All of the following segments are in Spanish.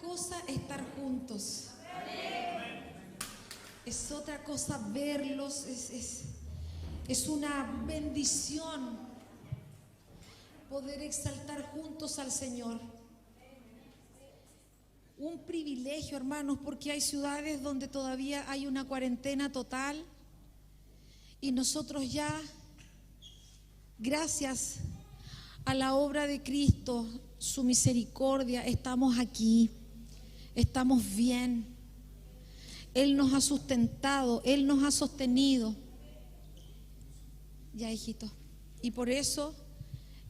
cosa estar juntos. Es otra cosa verlos, es una bendición poder exaltar juntos al Señor. Un privilegio, hermanos, porque hay ciudades donde todavía hay una cuarentena total y nosotros ya, gracias a la obra de Cristo, su misericordia, estamos aquí, estamos bien. Él nos ha sustentado, Él nos ha sostenido. Ya, hijito. Y por eso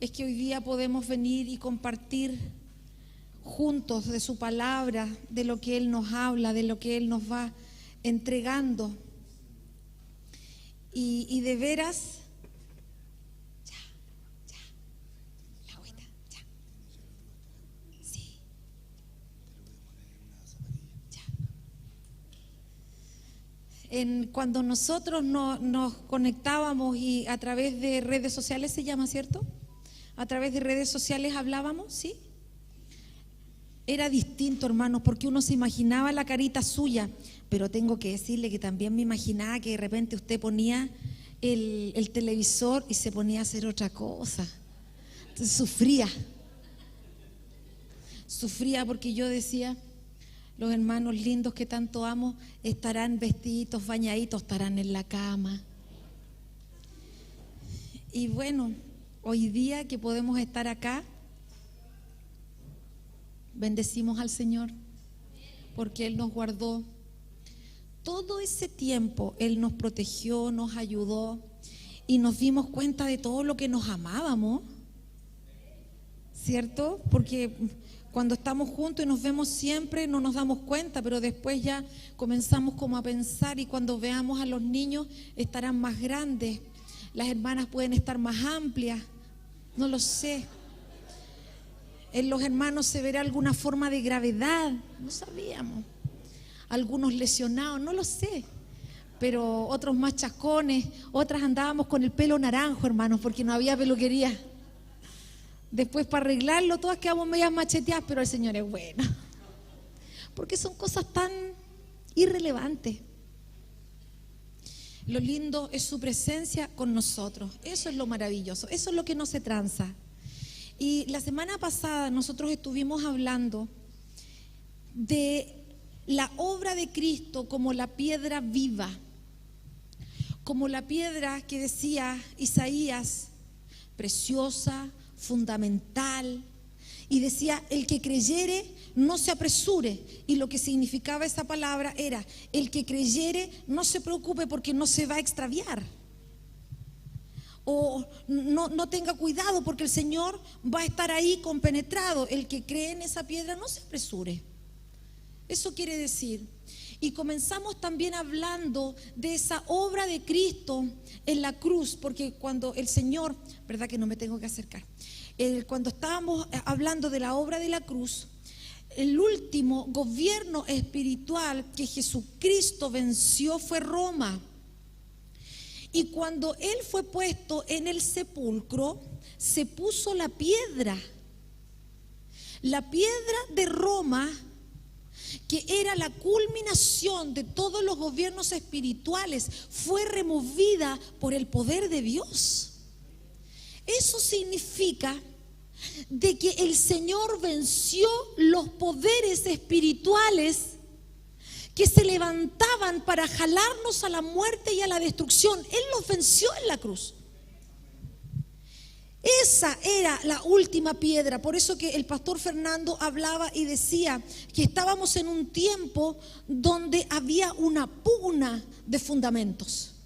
es que hoy día podemos venir y compartir juntos de su palabra, de lo que Él nos habla, de lo que Él nos va entregando. Y de veras, la agüita, ya. Sí. Ya. Cuando nosotros nos conectábamos y a través de redes sociales, se llama, ¿cierto? A través de redes sociales hablábamos, ¿sí? Era distinto, hermanos, porque uno se imaginaba la carita suya, pero tengo que decirle que también me imaginaba que de repente usted ponía el televisor y se ponía a hacer otra cosa. Entonces sufría porque yo decía, los hermanos lindos que tanto amo estarán vestiditos, bañaditos, estarán en la cama. Y bueno, hoy día que podemos estar acá, bendecimos al Señor porque Él nos guardó. Todo ese tiempo Él nos protegió, nos ayudó y nos dimos cuenta de todo lo que nos amábamos, ¿cierto? Porque cuando estamos juntos y nos vemos siempre no nos damos cuenta, pero después ya comenzamos como a pensar y cuando veamos a los niños estarán más grandes, las hermanas pueden estar más amplias, no lo sé. En los hermanos se verá alguna forma de gravedad, no sabíamos. Algunos lesionados, no lo sé. Pero otros más chascones, otras andábamos con el pelo naranjo, hermanos, porque no había peluquería. Después para arreglarlo todas quedamos medias macheteadas, pero el Señor es bueno. Porque son cosas tan irrelevantes. Lo lindo es su presencia con nosotros. Eso es lo maravilloso, eso es lo que no se tranza. Y la semana pasada nosotros estuvimos hablando de la obra de Cristo como la piedra viva, como la piedra que decía Isaías, preciosa, fundamental, y decía, el que creyere no se apresure, y lo que significaba esa palabra era, el que creyere no se preocupe porque no se va a extraviar. O no tenga cuidado porque el Señor va a estar ahí compenetrado. El que cree en esa piedra no se apresure. Eso quiere decir. Y comenzamos también hablando de esa obra de Cristo en la cruz, porque cuando el Señor, verdad que no me tengo que acercar, cuando estábamos hablando de la obra de la cruz, el último gobierno espiritual que Jesucristo venció fue Roma. Y cuando Él fue puesto en el sepulcro, se puso la piedra de Roma, que era la culminación de todos los gobiernos espirituales, fue removida por el poder de Dios. Eso significa de que el Señor venció los poderes espirituales que se levantaban para jalarnos a la muerte y a la destrucción. Él los venció en la cruz. Esa era la última piedra. Por eso que el pastor Fernando hablaba y decía que estábamos en un tiempo donde había una pugna de fundamentos,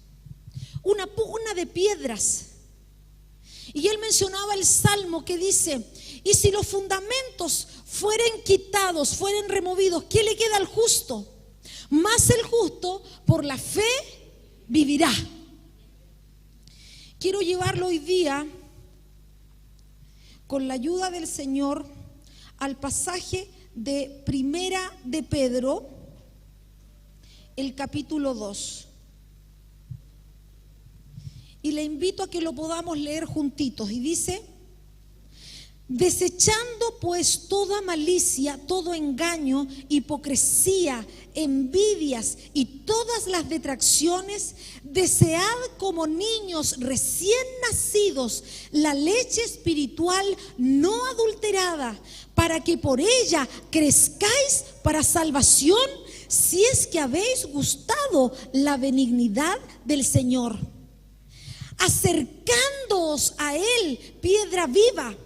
una pugna de piedras. Y él mencionaba el Salmo que dice, y si los fundamentos fueren quitados, fueren removidos, ¿qué le queda al justo? Mas el justo por la fe vivirá. Quiero llevarlo hoy día, con la ayuda del Señor, al pasaje de Primera de Pedro, el capítulo 2. Y le invito a que lo podamos leer juntitos. Y dice, Desechando pues toda malicia, todo engaño, hipocresía, envidias y todas las detracciones, desead como niños recién nacidos la leche espiritual no adulterada, para que por ella crezcáis para salvación, si es que habéis gustado la benignidad del Señor. Acercándoos a Él, piedra viva,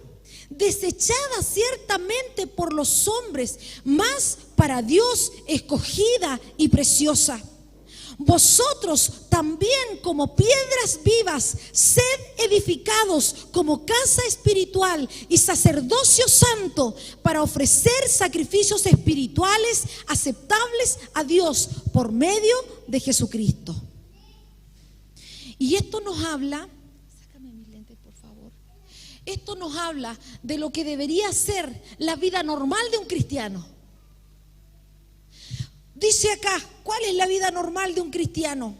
desechada ciertamente por los hombres, mas para Dios escogida y preciosa. Vosotros también, como piedras vivas, sed edificados como casa espiritual y sacerdocio santo, para ofrecer sacrificios espirituales aceptables a Dios por medio de Jesucristo. Y esto nos habla, sácame mis lentes por favor. Esto nos habla de lo que debería ser la vida normal de un cristiano. Dice acá, ¿cuál es la vida normal de un cristiano?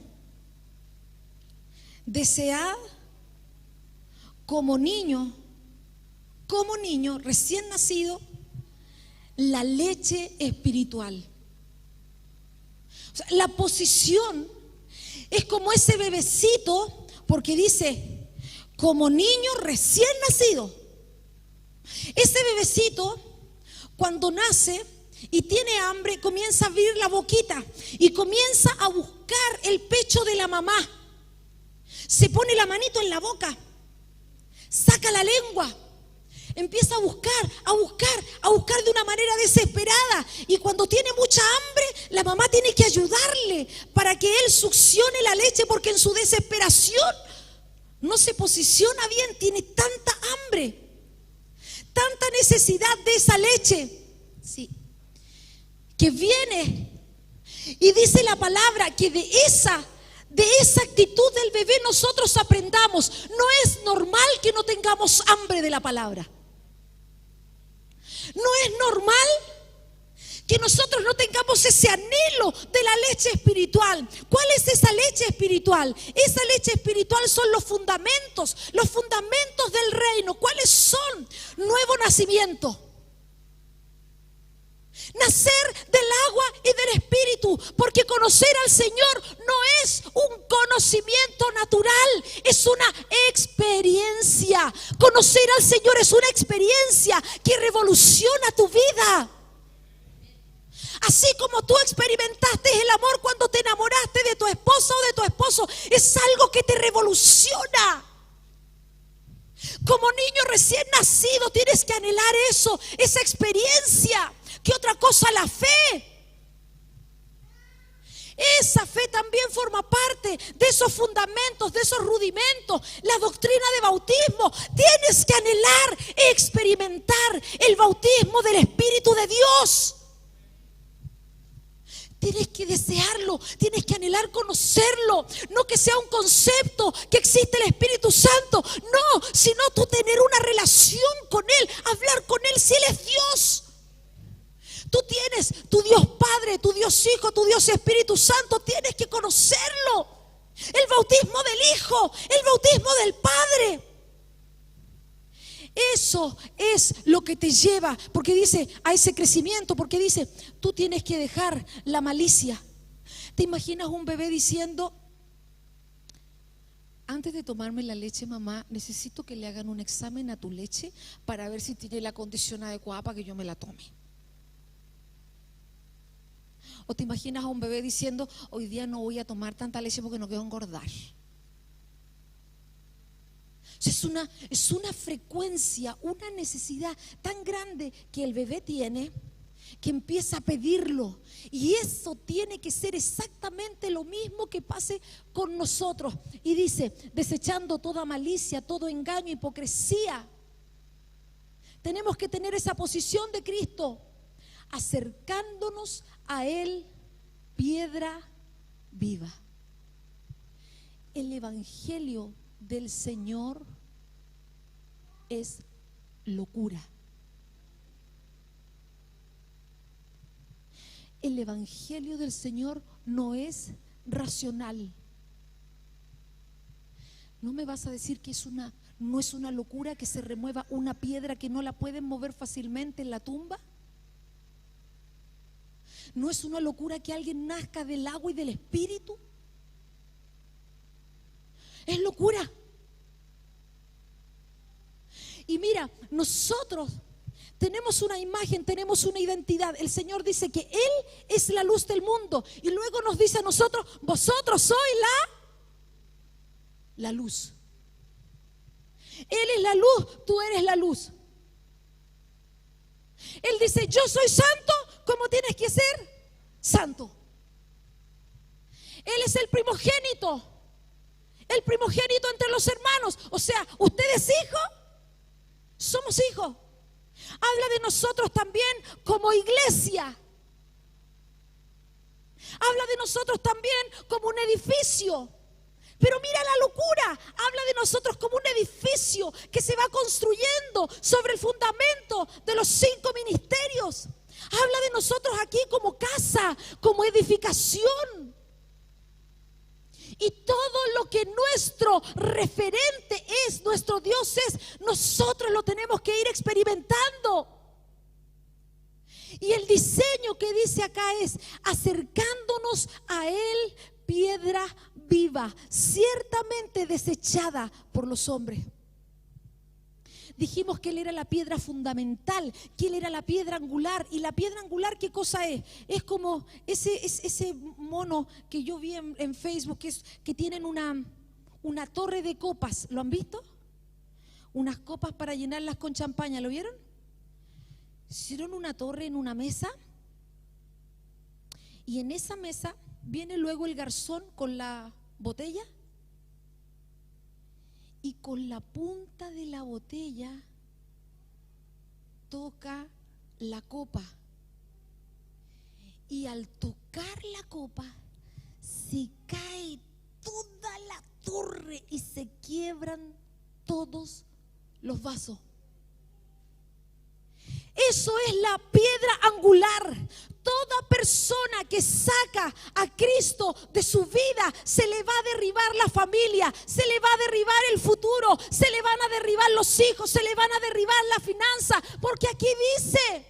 Desead como niño recién nacido, la leche espiritual. O sea, la posición es como ese bebecito, porque dice, como niño recién nacido. Ese bebecito, cuando nace y tiene hambre, comienza a abrir la boquita y comienza a buscar el pecho de la mamá. Se pone la manito en la boca, saca la lengua, empieza a buscar de una manera desesperada. Y cuando tiene mucha hambre, la mamá tiene que ayudarle para que él succione la leche, porque en su desesperación no se posiciona bien, tiene tanta hambre, tanta necesidad de esa leche. Sí. Que viene y dice la palabra que de esa actitud del bebé nosotros aprendamos. No es normal que no tengamos hambre de la palabra. No es normal que nosotros no tengamos ese anhelo de la leche espiritual. ¿Cuál es esa leche espiritual? Esa leche espiritual son los fundamentos del reino. ¿Cuáles son? Nuevo nacimiento. Nacer del agua y del espíritu, porque conocer al Señor no es un conocimiento natural, es una experiencia. Conocer al Señor es una experiencia que revoluciona tu vida. Así como tú experimentaste el amor cuando te enamoraste de tu esposa o de tu esposo, es algo que te revoluciona. Como niño recién nacido tienes que anhelar eso, esa experiencia. ¿Qué otra cosa? La fe. Esa fe también forma parte de esos fundamentos, de esos rudimentos. La doctrina de bautismo. Tienes que anhelar, experimentar el bautismo del Espíritu de Dios. Tienes que desearlo, tienes que anhelar conocerlo. No que sea un concepto que existe el Espíritu Santo. No, sino tú tener una relación con Él, hablar con Él si Él es Dios. Tú tienes tu Dios Padre, tu Dios Hijo, tu Dios Espíritu Santo. Tienes que conocerlo. El bautismo del Hijo, el bautismo del Padre. Eso es lo que te lleva, porque dice, a ese crecimiento, porque dice, tú tienes que dejar la malicia. ¿Te imaginas un bebé diciendo, antes de tomarme la leche, mamá, necesito que le hagan un examen a tu leche para ver si tiene la condición adecuada para que yo me la tome? ¿O te imaginas a un bebé diciendo, hoy día no voy a tomar tanta leche porque no quiero engordar? Es una frecuencia, una necesidad tan grande que el bebé tiene, que empieza a pedirlo. Y eso tiene que ser exactamente lo mismo que pase con nosotros. Y dice, desechando toda malicia, todo engaño, hipocresía. Tenemos que tener esa posición de Cristo, acercándonos a Él, piedra viva. El evangelio del Señor es locura. El evangelio del Señor no es racional. No me vas a decir que es una ¿No es una locura que se remueva una piedra que no la pueden mover fácilmente en la tumba? ¿No es una locura que alguien nazca del agua y del espíritu? Es locura. Y mira, nosotros tenemos una imagen, tenemos una identidad. El Señor dice que Él es la luz del mundo. Y luego nos dice a nosotros: vosotros sois la luz. Él es la luz, tú eres la luz. Él dice: yo soy santo, ¿cómo tienes que ser santo? Él es el primogénito entre los hermanos. O sea, ¿usted es hijo? Somos hijos. Habla de nosotros también como iglesia. Habla de nosotros también como un edificio. Pero mira la locura, habla de nosotros como un edificio que se va construyendo sobre el fundamento de los 5 ministerios. Habla de nosotros aquí como casa, como edificación. Y todo lo que nuestro referente es, nuestro Dios es, nosotros lo tenemos que ir experimentando. Y el diseño que dice acá es: acercándonos a Él, piedra viva, ciertamente desechada por los hombres. Dijimos que Él era la piedra fundamental, que Él era la piedra angular. ¿Y la piedra angular qué cosa es? Es como ese mono que yo vi en Facebook, que tienen una torre de copas. ¿Lo han visto? Unas copas para llenarlas con champaña. ¿Lo vieron? Hicieron una torre en una mesa, y en esa mesa viene luego el garzón con la botella, y con la punta de la botella toca la copa, y al tocar la copa se cae toda la torre y se quiebran todos los vasos. Eso es la piedra angular. Toda persona que saca a Cristo de su vida, se le va a derribar la familia, se le va a derribar el futuro, se le van a derribar los hijos, se le van a derribar la finanza. Porque aquí dice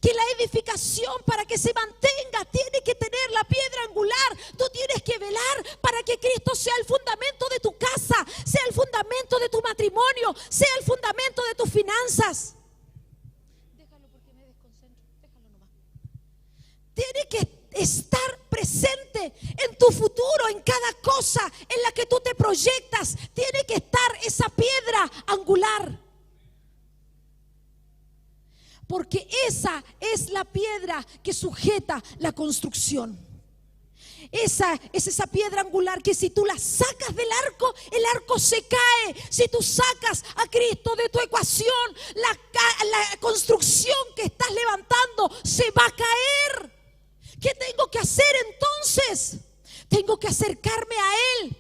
que la edificación, para que se mantenga, tiene que tener la piedra angular. Tú tienes que velar para que Cristo sea el fundamento de tu casa, sea el fundamento de tu matrimonio, sea el fundamento de tus finanzas. Tiene que estar presente en tu futuro, en cada cosa en la que tú te proyectas. Tiene que estar esa piedra angular. Porque esa es la piedra que sujeta la construcción. Esa es esa piedra angular que si tú la sacas del arco, el arco se cae. Si tú sacas a Cristo de tu ecuación, la construcción que estás levantando se va a caer. ¿Qué tengo que hacer entonces? Tengo que acercarme a Él.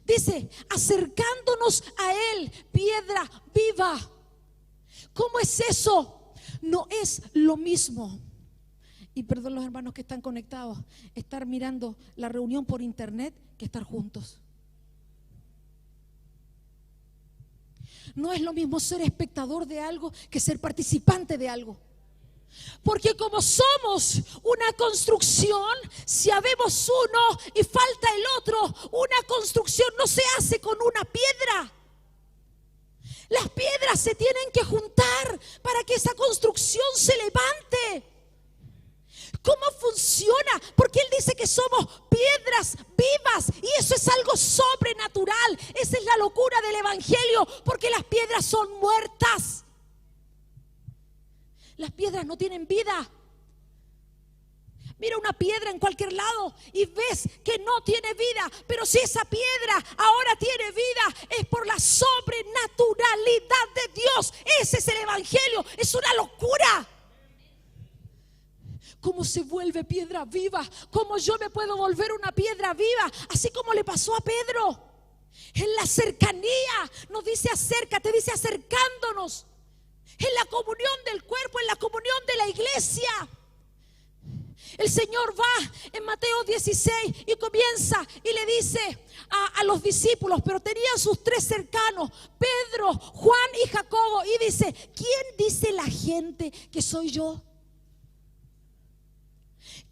Dice: acercándonos a Él, piedra viva. ¿Cómo es eso? No es lo mismo. Y perdón los hermanos que están conectados, estar mirando la reunión por internet que estar juntos. No es lo mismo ser espectador de algo que ser participante de algo. Porque como somos una construcción, si habemos uno y falta el otro, una construcción no se hace con una piedra. Las piedras se tienen que juntar para que esa construcción se levante. ¿Cómo funciona? Porque Él dice que somos piedras vivas, y eso es algo sobrenatural. Esa es la locura del evangelio, porque las piedras son muertas. Las piedras no tienen vida. Mira una piedra en cualquier lado y ves que no tiene vida. Pero si esa piedra ahora tiene vida, es por la sobrenaturalidad de Dios. Ese es el evangelio. Es una locura. ¿Cómo se vuelve piedra viva? ¿Cómo yo me puedo volver una piedra viva? Así como le pasó a Pedro. En la cercanía, nos dice acércate, dice acercándonos. En la comunión del cuerpo, en la comunión de la iglesia. El Señor va en Mateo 16 y comienza y le dice a los discípulos, pero tenían sus tres cercanos, Pedro, Juan y Jacobo, y dice: ¿quién dice la gente que soy yo?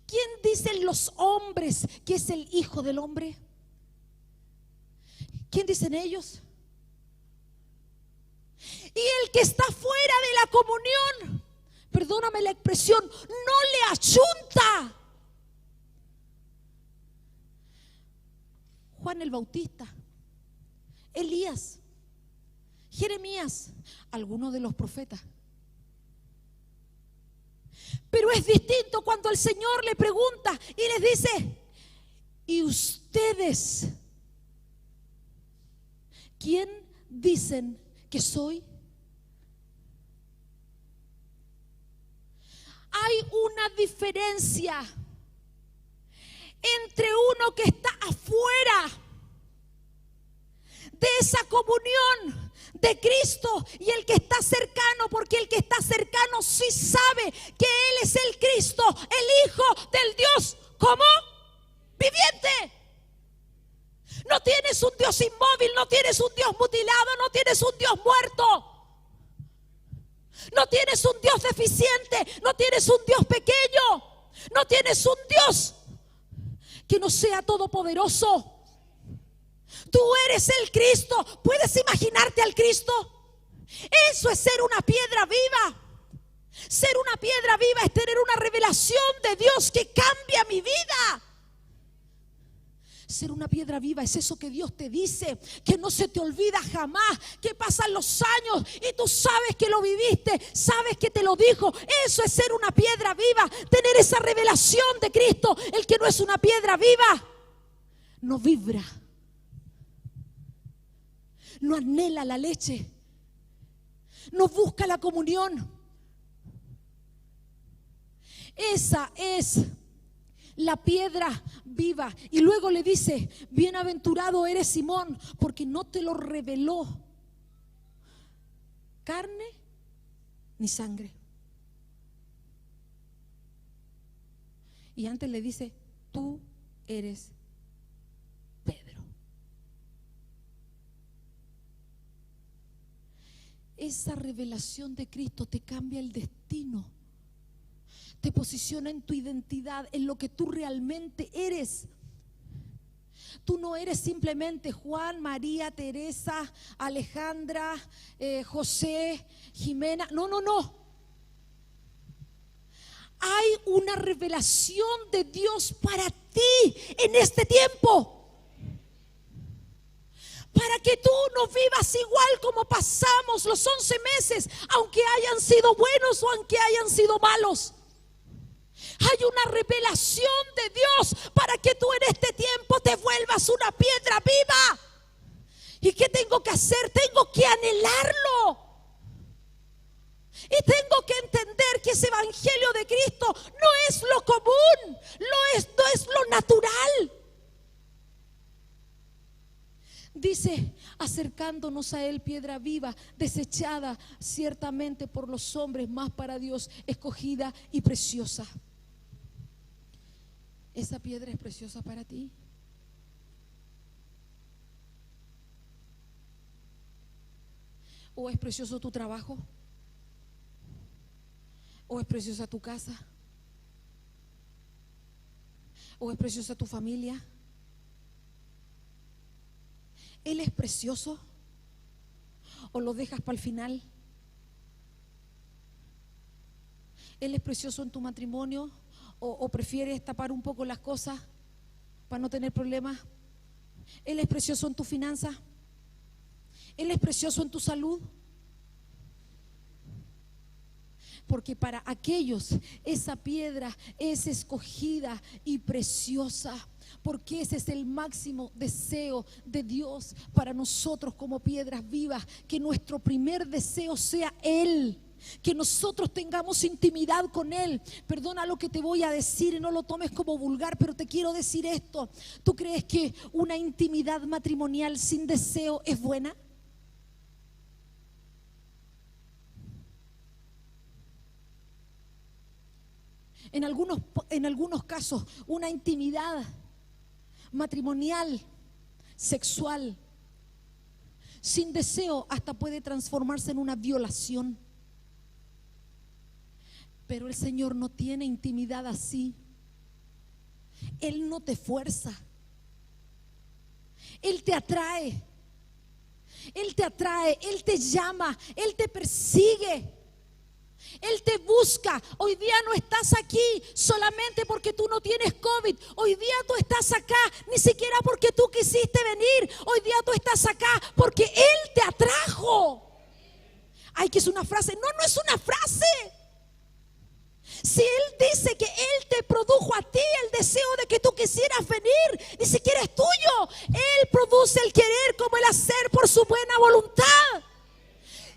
¿Quién dicen los hombres que es el Hijo del Hombre? ¿Quién dicen ellos? Y el que está fuera de la comunión, perdóname la expresión, no le achunta. Juan el Bautista, Elías, Jeremías, algunos de los profetas. Pero es distinto cuando el Señor le pregunta y les dice: ¿y ustedes quién dicen que soy? Hay una diferencia entre uno que está afuera de esa comunión de Cristo y el que está cercano, porque el que está cercano sí sabe que Él es el Cristo, el Hijo del Dios como viviente. No tienes un Dios inmóvil, no tienes un Dios mutilado, no tienes un Dios muerto. No tienes un Dios deficiente, no tienes un Dios pequeño, no tienes un Dios que no sea todopoderoso. Tú eres el Cristo. ¿Puedes imaginarte al Cristo? Eso es ser una piedra viva. Ser una piedra viva es tener una revelación de Dios que cambia mi vida. Ser una piedra viva es eso que Dios te dice, que no se te olvida jamás, que pasan los años y tú sabes que lo viviste, sabes que te lo dijo. Eso es ser una piedra viva, tener esa revelación de Cristo. El que no es una piedra viva no vibra, no anhela la leche, no busca la comunión. Esa es la piedra viva. Y luego le dice: bienaventurado eres Simón, porque no te lo reveló carne ni sangre. Y antes le dice: tú eres Pedro. Esa revelación de Cristo te cambia el destino, te posiciona en tu identidad, en lo que tú realmente eres. Tú no eres simplemente Juan, María, Teresa, Alejandra, José, Jimena. No, no, no. Hay una revelación de Dios para ti en este tiempo, para que tú no vivas igual como pasamos los 11 meses, aunque hayan sido buenos o aunque hayan sido malos. Hay una revelación de Dios para que tú en este tiempo te vuelvas una piedra viva. ¿Y qué tengo que hacer? Tengo que anhelarlo. Y tengo que entender que ese evangelio de Cristo no es lo común, no es lo natural. Dice: acercándonos a Él, piedra viva, desechada ciertamente por los hombres, mas para Dios escogida y preciosa. ¿Esa piedra es preciosa para ti? ¿O es precioso tu trabajo? ¿O es preciosa tu casa? ¿O es preciosa tu familia? ¿Él es precioso? ¿O lo dejas para el final? ¿Él es precioso en tu matrimonio? ¿O prefieres tapar un poco las cosas para no tener problemas? ¿Él es precioso en tu finanza? ¿Él es precioso en tu salud? Porque para aquellos esa piedra es escogida y preciosa, porque ese es el máximo deseo de Dios para nosotros como piedras vivas, que nuestro primer deseo sea Él, que nosotros tengamos intimidad con Él. Perdona lo que te voy a decir y no lo tomes como vulgar, pero te quiero decir esto. ¿Tú crees que una intimidad matrimonial sin deseo es buena? En algunos casos, una intimidad matrimonial, sexual, sin deseo, hasta puede transformarse en una violación. Pero el Señor no tiene intimidad así. Él no te fuerza. Él te atrae. Él te atrae, Él te llama, Él te persigue. Él te busca. Hoy día no estás aquí solamente porque tú no tienes COVID. Hoy día tú estás acá ni siquiera porque tú quisiste venir. Hoy día tú estás acá porque Él te atrajo. Ay, que es una frase. No, no es una frase. Si Él dice que Él te produjo a ti el deseo de que tú quisieras venir, ni siquiera es tuyo. Él produce el querer como el hacer por su buena voluntad.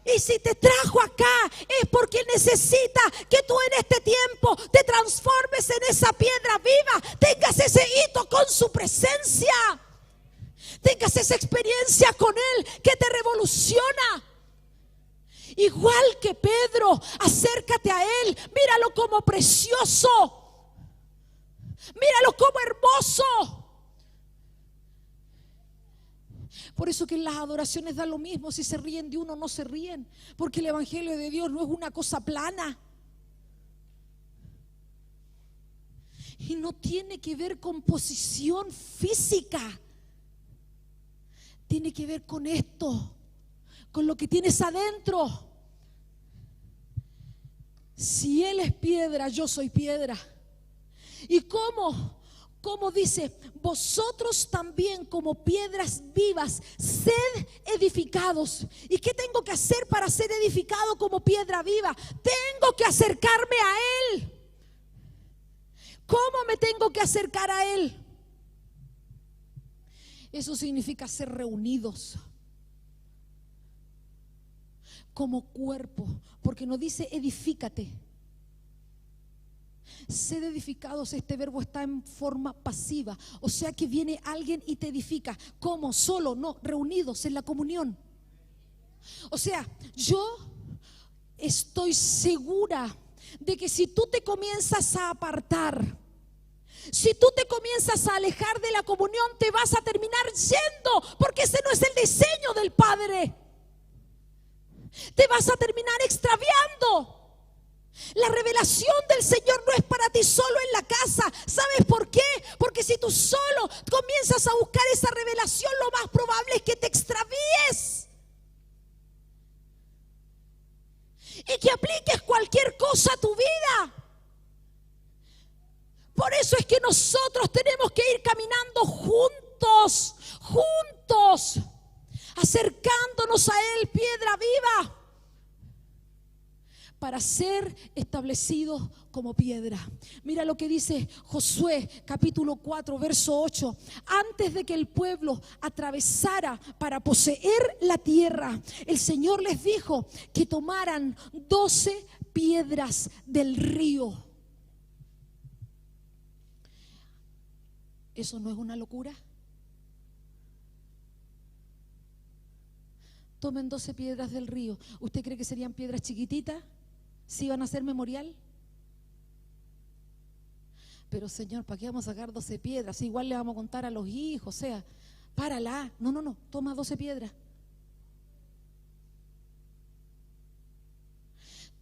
Y si te trajo acá es porque necesita que tú en este tiempo te transformes en esa piedra viva. Tengas ese hito con su presencia. Tengas esa experiencia con Él que te revoluciona. Igual que Pedro, acércate a Él. Míralo como precioso. Míralo como hermoso. Por eso que en las adoraciones da lo mismo si se ríen de uno o no se ríen, porque el evangelio de Dios no es una cosa plana y no tiene que ver con posición física. Tiene que ver con esto, con lo que tienes adentro. Si Él es piedra, yo soy piedra. ¿Y cómo? Como dice, vosotros también como piedras vivas, sed edificados. ¿Y qué tengo que hacer para ser edificado como piedra viva? Tengo que acercarme a Él. ¿Cómo me tengo que acercar a Él? Eso significa ser reunidos como cuerpo, porque no dice edifícate. Sed edificados, este verbo está en forma pasiva, o sea que viene alguien y te edifica. ¿Cómo? Solo, no, reunidos en la comunión. O sea, yo estoy segura de que si tú te comienzas a apartar, si tú te comienzas a alejar de la comunión, te vas a terminar yendo, porque ese no es el diseño del Padre. Te vas a terminar extraviando. La revelación del Señor no es para ti solo en la casa. ¿Sabes por qué? Porque si tú solo comienzas a buscar esa revelación, lo más probable es que te extravíes y que apliques cualquier cosa a tu vida. Por eso es que nosotros tenemos que ir caminando juntos, acercándonos a Él, piedra viva, para ser establecidos como piedra. Mira lo que dice Josué capítulo 4 verso 8. Antes de que el pueblo atravesara para poseer la tierra, el Señor les dijo que tomaran 12 piedras del río. ¿Eso no es una locura? Tomen 12 piedras del río. ¿Usted cree que serían piedras chiquititas? ¿Sí van a ser memorial? Pero Señor, ¿para qué vamos a sacar 12 piedras? Igual le vamos a contar a los hijos, o sea, párala. No, toma 12 piedras.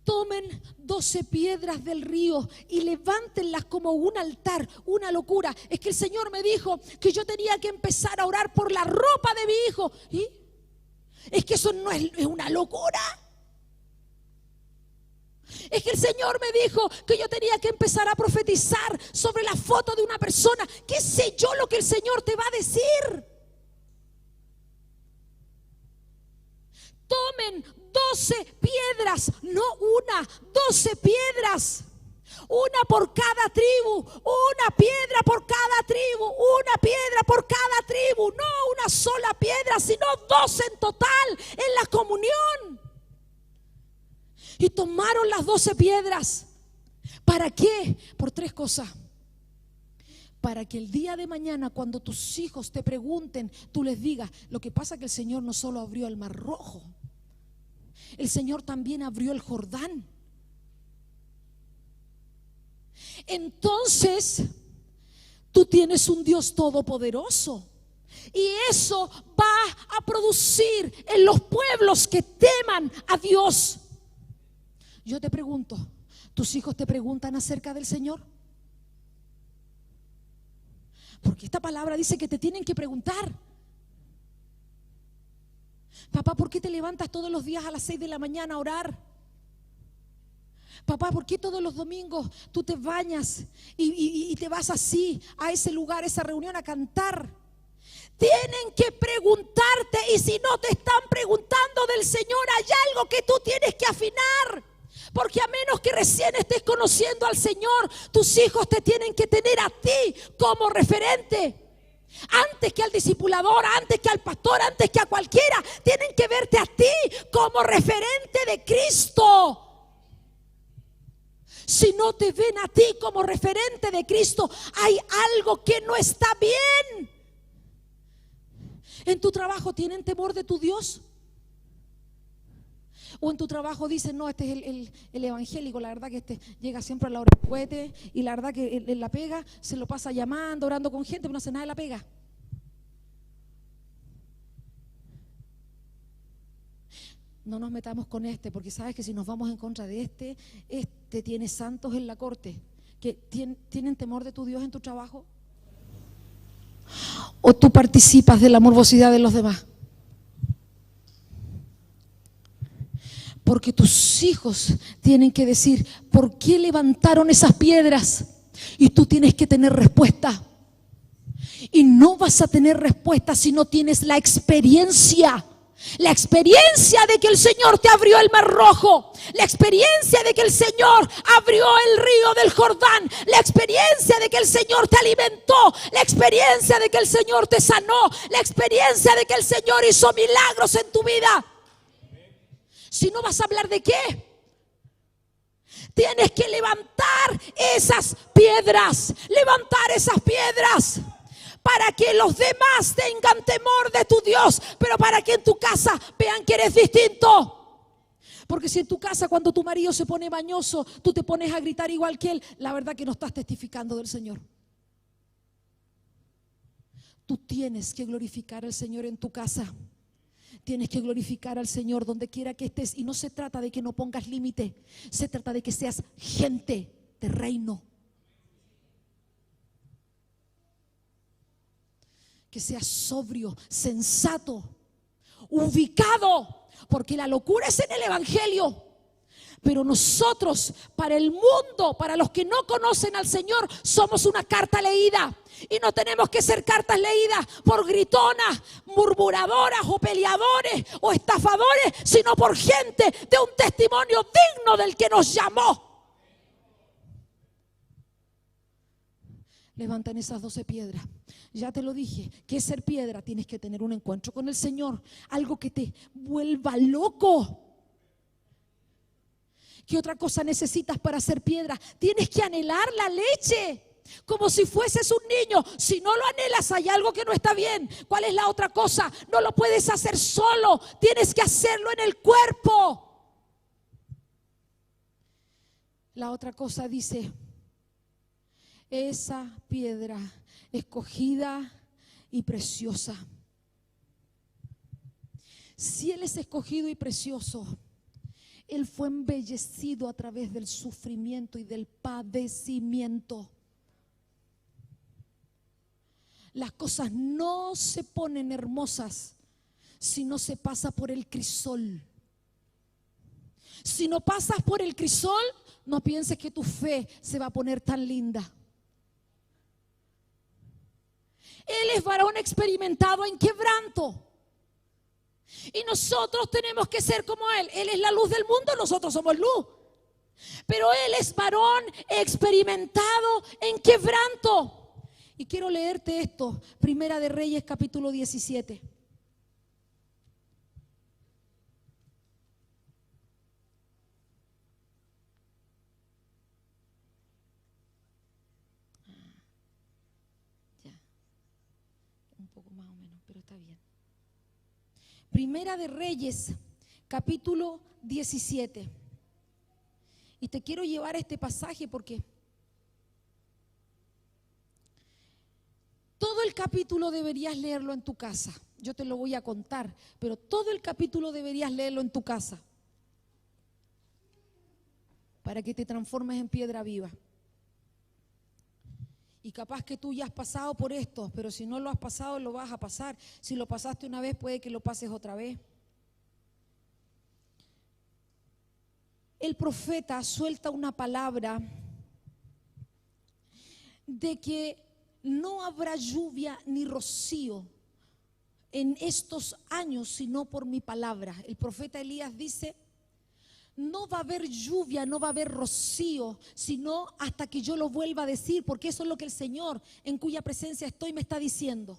Tomen 12 piedras del río y levántenlas como un altar. Una locura. Es que el Señor me dijo que yo tenía que empezar a orar por la ropa de mi hijo. ¿Y? Es que eso no es una locura. Es que el Señor me dijo que yo tenía que empezar a profetizar sobre la foto de una persona. ¿Qué sé yo lo que el Señor te va a decir? Tomen 12 piedras, no una, 12 piedras. Una por cada tribu, una piedra por cada tribu, una piedra por cada tribu. No una sola piedra, sino 12 en total en la comunión. Y tomaron las 12 piedras. ¿Para qué? Por 3 cosas. Para que el día de mañana, cuando tus hijos te pregunten, tú les digas: lo que pasa es que el Señor no solo abrió el Mar Rojo, el Señor también abrió el Jordán. entonces tú tienes un Dios todopoderoso. Y eso va a producir en los pueblos que teman a Dios. Yo te pregunto, ¿tus hijos te preguntan acerca del Señor? Porque esta palabra dice que te tienen que preguntar. Papá, ¿por qué te levantas todos los días a las 6 de la mañana a orar? Papá, ¿por qué todos los domingos tú te bañas y te vas así a ese lugar, a esa reunión a cantar? Tienen que preguntarte, y si no te están preguntando del Señor, hay algo que tú tienes que afinar. Porque a menos que recién estés conociendo al Señor, tus hijos te tienen que tener a ti como referente. Antes que al discipulador, antes que al pastor, antes que a cualquiera, tienen que verte a ti como referente de Cristo. Si no te ven a ti como referente de Cristo, hay algo que no está bien. ¿En tu trabajo tienen temor de tu Dios? O en tu trabajo dicen, no, este es el evangélico, la verdad que este llega siempre a la hora del cohete, y la verdad que en la pega se lo pasa llamando, orando con gente, pero no hace nada de la pega. No nos metamos con porque sabes que si nos vamos en contra de este tiene santos en la corte. ¿Que tienen temor de tu Dios en tu trabajo? ¿O tú participas de la morbosidad de los demás? Porque tus hijos tienen que decir, ¿por qué levantaron esas piedras? Y tú tienes que tener respuesta. Y no vas a tener respuesta si no tienes la experiencia. La experiencia de que el Señor te abrió el Mar Rojo, la experiencia de que el Señor abrió el río del Jordán, la experiencia de que el Señor te alimentó, la experiencia de que el Señor te sanó, la experiencia de que el Señor hizo milagros en tu vida. Si no, vas a hablar de qué. Tienes que levantar esas piedras, para que los demás tengan temor de tu Dios, pero para que en tu casa vean que eres distinto. Porque si en tu casa, cuando tu marido se pone mañoso, tú te pones a gritar igual que él, la verdad que no estás testificando del Señor. Tú tienes que glorificar al Señor en tu casa. Tienes que glorificar al Señor donde quiera que estés. Y no se trata de que no pongas límite, se trata de que seas gente de reino. Que seas sobrio, sensato, ubicado, porque la locura es en el evangelio. Pero nosotros, para el mundo, para los que no conocen al Señor, somos una carta leída. Y no tenemos que ser cartas leídas por gritonas, murmuradoras o peleadores o estafadores, sino por gente de un testimonio digno del que nos llamó. Levantan esas 12 piedras. Ya te lo dije, ¿qué es ser piedra? Tienes que tener un encuentro con el Señor, algo que te vuelva loco. ¿Qué otra cosa necesitas para ser piedra? Tienes que anhelar la leche, como si fueses un niño. Si no lo anhelas, hay algo que no está bien. ¿Cuál es la otra cosa? No lo puedes hacer solo, tienes que hacerlo en el cuerpo. La otra cosa dice, esa piedra escogida y preciosa. Si Él es escogido y precioso, Él fue embellecido a través del sufrimiento y del padecimiento. Las cosas no se ponen hermosas si no se pasa por el crisol. Si no pasas por el crisol, no pienses que tu fe se va a poner tan linda. Él es varón experimentado en quebranto. Y nosotros tenemos que ser como Él. Él es la luz del mundo, nosotros somos luz. Pero Él es varón experimentado en quebranto. Y quiero leerte esto, Primera de Reyes, capítulo 17. Un poco más o menos, pero está bien. Primera de Reyes, capítulo 17. Y te quiero llevar a este pasaje porque el capítulo deberías leerlo en tu casa. Yo te lo voy a contar, pero todo el capítulo deberías leerlo en tu casa para que te transformes en piedra viva. Y capaz que tú ya has pasado por esto, pero si no lo has pasado, lo vas a pasar. Si lo pasaste una vez, puede que lo pases otra vez. El profeta suelta una palabra de que no habrá lluvia ni rocío en estos años, sino por mi palabra. El profeta Elías dice: no va a haber lluvia, no va a haber rocío, sino hasta que yo lo vuelva a decir, porque eso es lo que el Señor, en cuya presencia estoy, me está diciendo.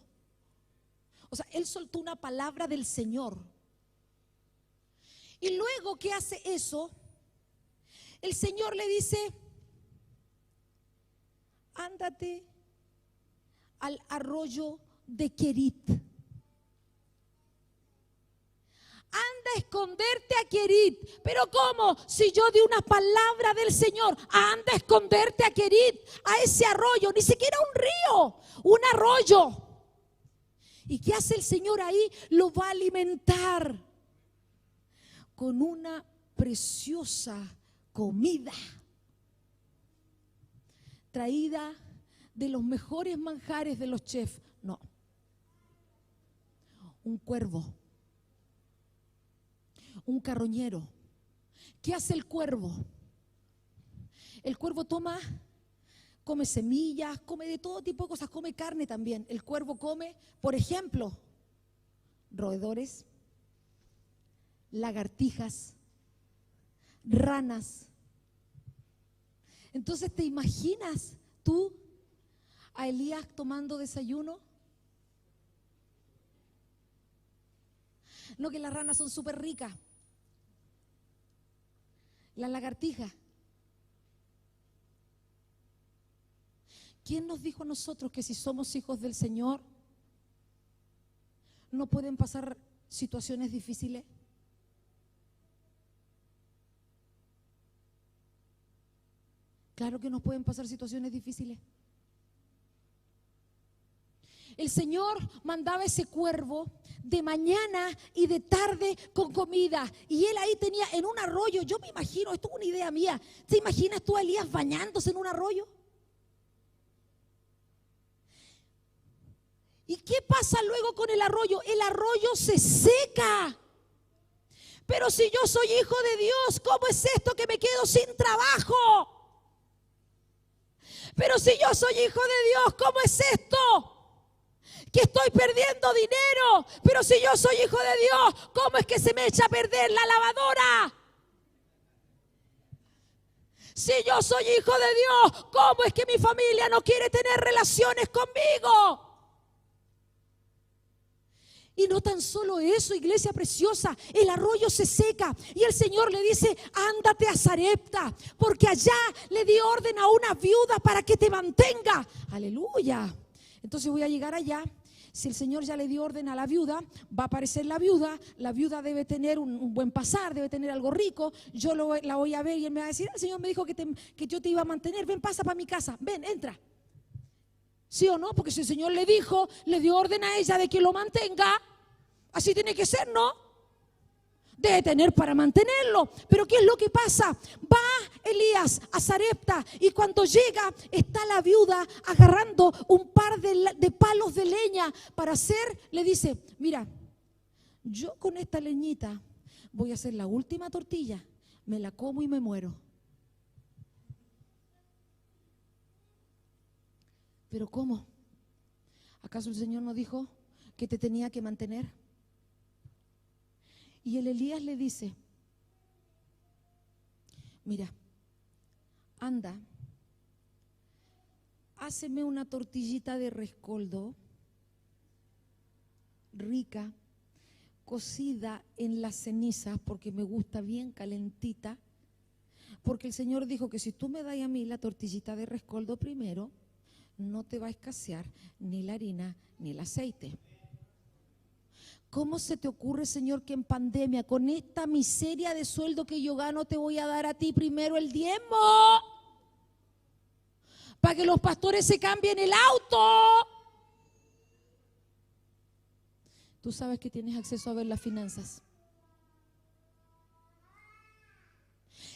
O sea, él soltó una palabra del Señor. Y luego que hace eso, el Señor le dice: ándate al arroyo de Querit. Anda a esconderte a Querit. Pero ¿cómo? Si yo di una palabra del Señor, anda a esconderte a Querit, a ese arroyo, ni siquiera un río, un arroyo. ¿Y qué hace el Señor ahí? Lo va a alimentar con una preciosa comida traída de los mejores manjares de los chefs. No, un cuervo, un carroñero. ¿Qué hace el cuervo? El cuervo come semillas, come de todo tipo de cosas, come carne también. El cuervo come, por ejemplo, roedores, lagartijas, ranas. Entonces, ¿te imaginas tú a Elías tomando desayuno? No, que las ranas son súper ricas. Las lagartijas. ¿Quién nos dijo a nosotros que si somos hijos del Señor no pueden pasar situaciones difíciles? Claro que nos pueden pasar situaciones difíciles. El Señor mandaba ese cuervo de mañana y de tarde con comida. Y él ahí tenía en un arroyo, yo me imagino, esto es una idea mía, ¿te imaginas tú a Elías bañándose en un arroyo? ¿Y qué pasa luego con el arroyo? El arroyo se seca. Pero si yo soy hijo de Dios, ¿cómo es esto que me quedo sin trabajo? Pero si yo soy hijo de Dios, ¿cómo es esto? Que estoy perdiendo dinero. Pero si yo soy hijo de Dios, ¿cómo es que se me echa a perder la lavadora? Si yo soy hijo de Dios, ¿cómo es que mi familia no quiere tener relaciones conmigo? Y no tan solo eso, iglesia preciosa, el arroyo se seca y el Señor le dice: ándate a Sarepta, porque allá le di orden a una viuda para que te mantenga. Aleluya. Entonces voy a llegar allá. Si el Señor ya le dio orden a la viuda, va a aparecer la viuda debe tener un buen pasar, debe tener algo rico. Yo la voy a ver y él me va a decir: el Señor me dijo que yo te iba a mantener, ven, pasa para mi casa, ven, entra. ¿Sí o no? Porque si el Señor le dijo, le dio orden a ella de que lo mantenga, así tiene que ser, ¿no? Debe tener para mantenerlo. Pero ¿qué es lo que pasa? Va Elías a Sarepta y cuando llega está la viuda agarrando un par de palos de leña para hacer, le dice: mira, yo con esta leñita voy a hacer la última tortilla, me la como y me muero. ¿Pero cómo? ¿Acaso el Señor no dijo que te tenía que mantener? Y el Elías le dice: mira, anda, háceme una tortillita de rescoldo rica, cocida en las cenizas, porque me gusta bien calentita, porque el Señor dijo que si tú me das a mí la tortillita de rescoldo primero, no te va a escasear ni la harina ni el aceite. ¿Cómo se te ocurre, Señor, que en pandemia, con esta miseria de sueldo que yo gano, te voy a dar a ti primero el diezmo? Para que los pastores se cambien el auto. Tú sabes que tienes acceso a ver las finanzas.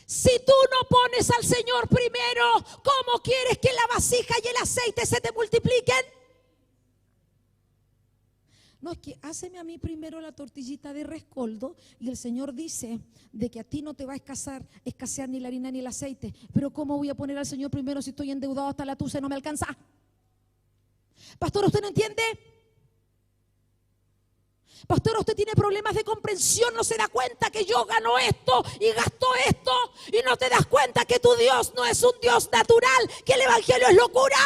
Si tú no pones al Señor primero, ¿cómo quieres que la vasija y el aceite se te multipliquen? No, es que háceme a mí primero la tortillita de rescoldo y el Señor dice de que a ti no te va a escasear ni la harina ni el aceite. Pero ¿cómo voy a poner al Señor primero si estoy endeudado hasta la tusa y no me alcanza? Pastor, ¿usted no entiende? Pastor, usted tiene problemas de comprensión, no se da cuenta que yo gano esto y gasto esto y no te das cuenta que tu Dios no es un Dios natural, que el evangelio es locura.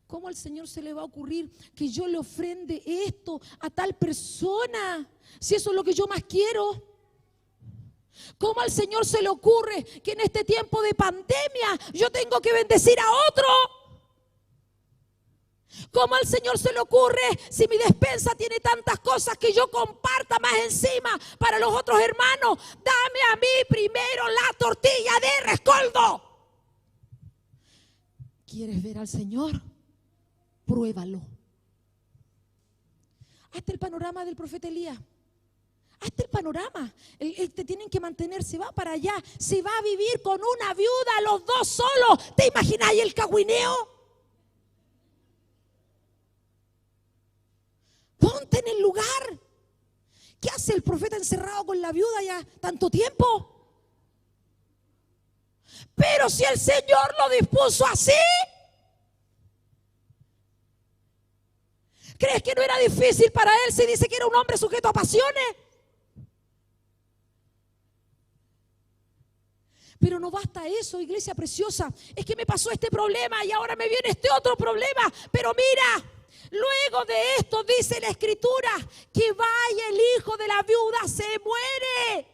¿Cómo al Señor se le va a ocurrir que yo le ofrende esto a tal persona? Si eso es lo que yo más quiero. ¿Cómo al Señor se le ocurre que en este tiempo de pandemia yo tengo que bendecir a otro? ¿Cómo al Señor se le ocurre si mi despensa tiene tantas cosas que yo comparta más encima para los otros hermanos? Dame a mí primero la tortilla de rescoldo. ¿Quieres ver al Señor? Pruébalo. Hazte el panorama del profeta Elías. Hazte el panorama. Te tienen que mantener, se va para allá, se va a vivir con una viuda, los dos solos. ¿Te imagináis el cagüineo? Ponte en el lugar. ¿Qué hace el profeta encerrado con la viuda ya tanto tiempo? Pero si el Señor lo dispuso así, ¿crees que no era difícil para él si dice que era un hombre sujeto a pasiones? Pero no basta eso, iglesia preciosa. Es que me pasó este problema y ahora me viene este otro problema. Pero mira, luego de esto dice la Escritura que vaya el hijo de la viuda, se muere.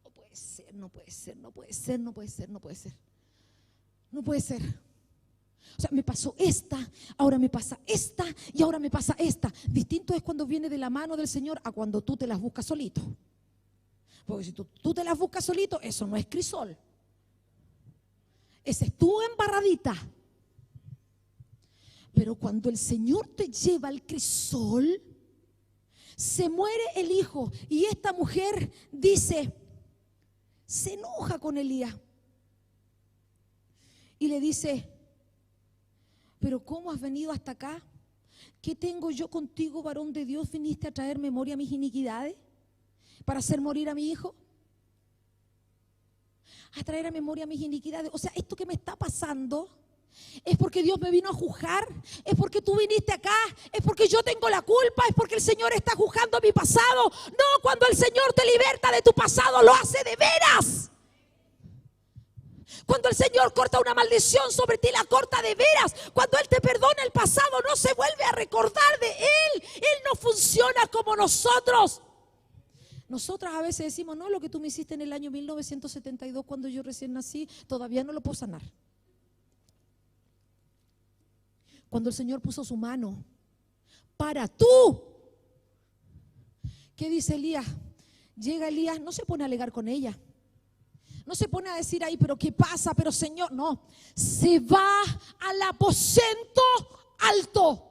No puede ser, no puede ser, no puede ser, no puede ser, no puede ser. No puede ser. O sea, me pasó esta, ahora me pasa esta y ahora me pasa esta. Distinto es cuando viene de la mano del Señor a cuando tú te las buscas solito. Porque si tú te las buscas solito, eso no es crisol. Ese es tu embarradita. Pero cuando el Señor te lleva al crisol, se muere el hijo. Y esta mujer dice, se enoja con Elías. Y le dice, pero ¿cómo has venido hasta acá? ¿Qué tengo yo contigo, varón de Dios? ¿Viniste a traer memoria a mis iniquidades? ¿Para hacer morir a mi hijo? A traer a memoria mis iniquidades. O sea, esto que me está pasando es porque Dios me vino a juzgar, es porque tú viniste acá, es porque yo tengo la culpa, es porque el Señor está juzgando mi pasado. No, cuando el Señor te liberta de tu pasado, lo hace de veras. Cuando el Señor corta una maldición sobre ti, la corta de veras. Cuando Él te perdona el pasado, no se vuelve a recordar de Él. Él no funciona como nosotros. Nosotras a veces decimos, no, lo que tú me hiciste en el año 1972 cuando yo recién nací, todavía no lo puedo sanar. Cuando el Señor puso su mano para tú. ¿Qué dice Elías? Llega Elías, no se pone a alegar con ella. No se pone a decir ahí, pero ¿qué pasa? Pero Señor, no. Se va al aposento alto.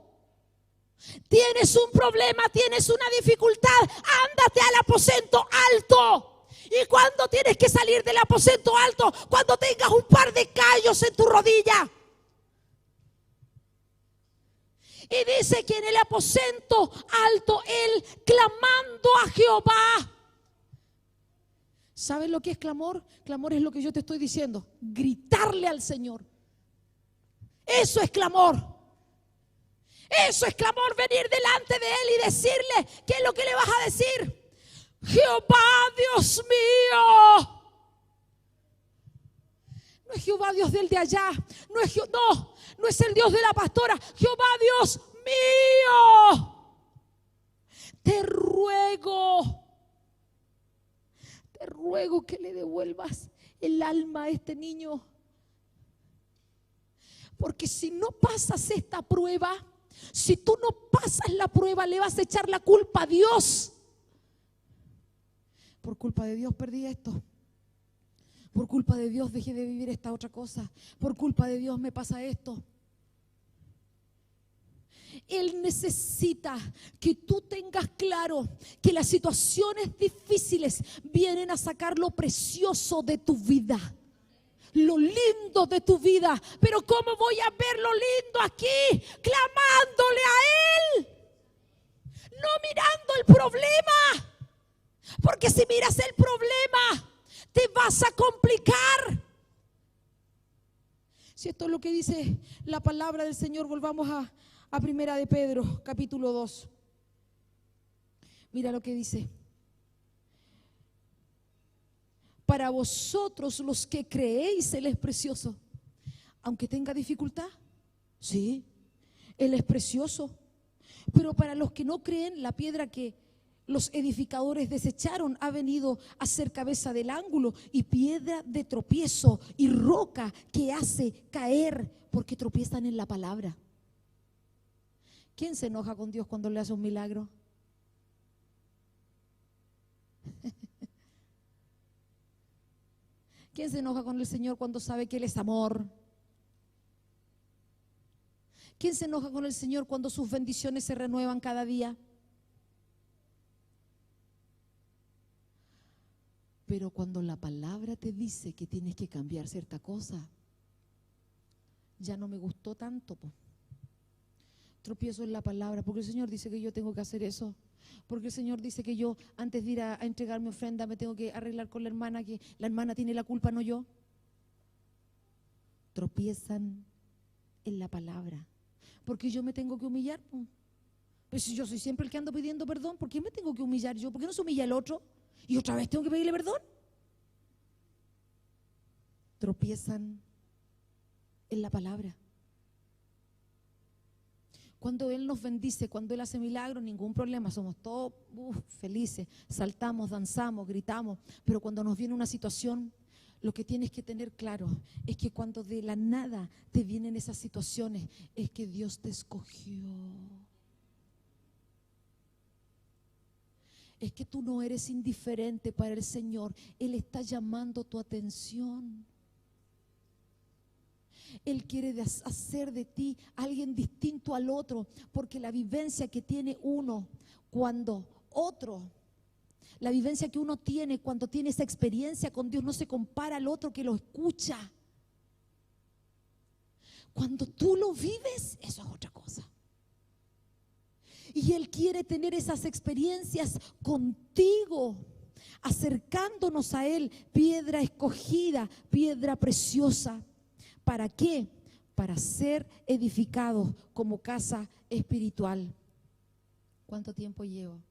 Tienes un problema, tienes una dificultad, ándate al aposento alto. Y cuando tienes que salir del aposento alto, cuando tengas un par de callos en tu rodilla. Y dice que en el aposento alto, él clamando a Jehová. ¿Sabes lo que es clamor? Clamor es lo que yo te estoy diciendo. Gritarle al Señor. Eso es clamor. Eso es clamor, venir delante de Él y decirle, ¿qué es lo que le vas a decir? Jehová, Dios mío. No es Jehová, Dios del de allá. No es el Dios de la pastora. Jehová, Dios mío. Te ruego que le devuelvas el alma a este niño. Porque si no pasas esta prueba, si tú no pasas la prueba, le vas a echar la culpa a Dios. Por culpa de Dios perdí esto. Por culpa de Dios dejé de vivir esta otra cosa. Por culpa de Dios me pasa esto. Él necesita que tú tengas claro que las situaciones difíciles vienen a sacar lo precioso de tu vida, lo lindo de tu vida. Pero ¿cómo voy a ver lo lindo aquí? Clamándole a Él, no mirando el problema. Porque si miras el problema, te vas a complicar. Si esto es lo que dice la palabra del Señor, volvamos a Primera de Pedro, capítulo 2. Mira lo que dice. Para vosotros los que creéis, Él es precioso. Aunque tenga dificultad, sí, Él es precioso. Pero para los que no creen, la piedra que los edificadores desecharon ha venido a ser cabeza del ángulo y piedra de tropiezo y roca que hace caer, porque tropiezan en la palabra. ¿Quién se enoja con Dios cuando le hace un milagro? ¿Quién se enoja con el Señor cuando sabe que Él es amor? ¿Quién se enoja con el Señor cuando sus bendiciones se renuevan cada día? Pero cuando la palabra te dice que tienes que cambiar cierta cosa, ya no me gustó tanto, po. Tropiezo en la palabra, porque el Señor dice que yo tengo que hacer eso. Porque el Señor dice que yo, antes de ir a entregar mi ofrenda, me tengo que arreglar con la hermana, que la hermana tiene la culpa, no yo. Tropiezan en la palabra, porque yo me tengo que humillar. Pero si yo soy siempre el que ando pidiendo perdón, ¿por qué me tengo que humillar yo? ¿Por qué no se humilla el otro? Y otra vez tengo que pedirle perdón. Tropiezan en la palabra. Cuando Él nos bendice, cuando Él hace milagros, ningún problema, somos todos felices, saltamos, danzamos, gritamos. Pero cuando nos viene una situación, lo que tienes que tener claro es que cuando de la nada te vienen esas situaciones, es que Dios te escogió. Es que tú no eres indiferente para el Señor. Él está llamando tu atención. Él quiere hacer de ti alguien distinto al otro, porque la vivencia que tiene uno cuando otro, la vivencia que uno tiene cuando tiene esa experiencia con Dios no se compara al otro que lo escucha. Cuando tú lo vives, eso es otra cosa. Y Él quiere tener esas experiencias contigo, acercándonos a Él, piedra escogida, piedra preciosa. ¿Para qué? Para ser edificados como casa espiritual. ¿Cuánto tiempo llevo?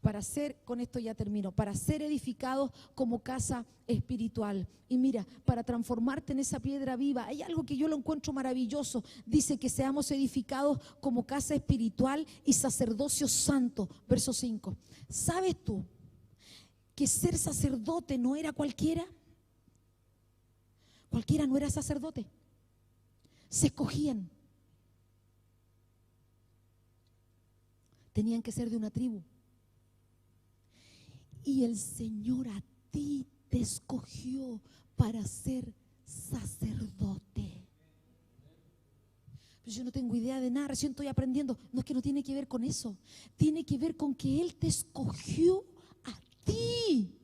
Para ser, con esto ya termino, para ser edificados como casa espiritual. Y mira, para transformarte en esa piedra viva, hay algo que yo lo encuentro maravilloso. Dice que seamos edificados como casa espiritual y sacerdocio santo. Verso 5. ¿Sabes tú que ser sacerdote no era cualquiera? Cualquiera no era sacerdote. Se escogían. Tenían que ser de una tribu. Y el Señor a ti te escogió para ser sacerdote. Pero yo no tengo idea de nada, recién estoy aprendiendo. No, es que no tiene que ver con eso. Tiene que ver con que Él te escogió a ti.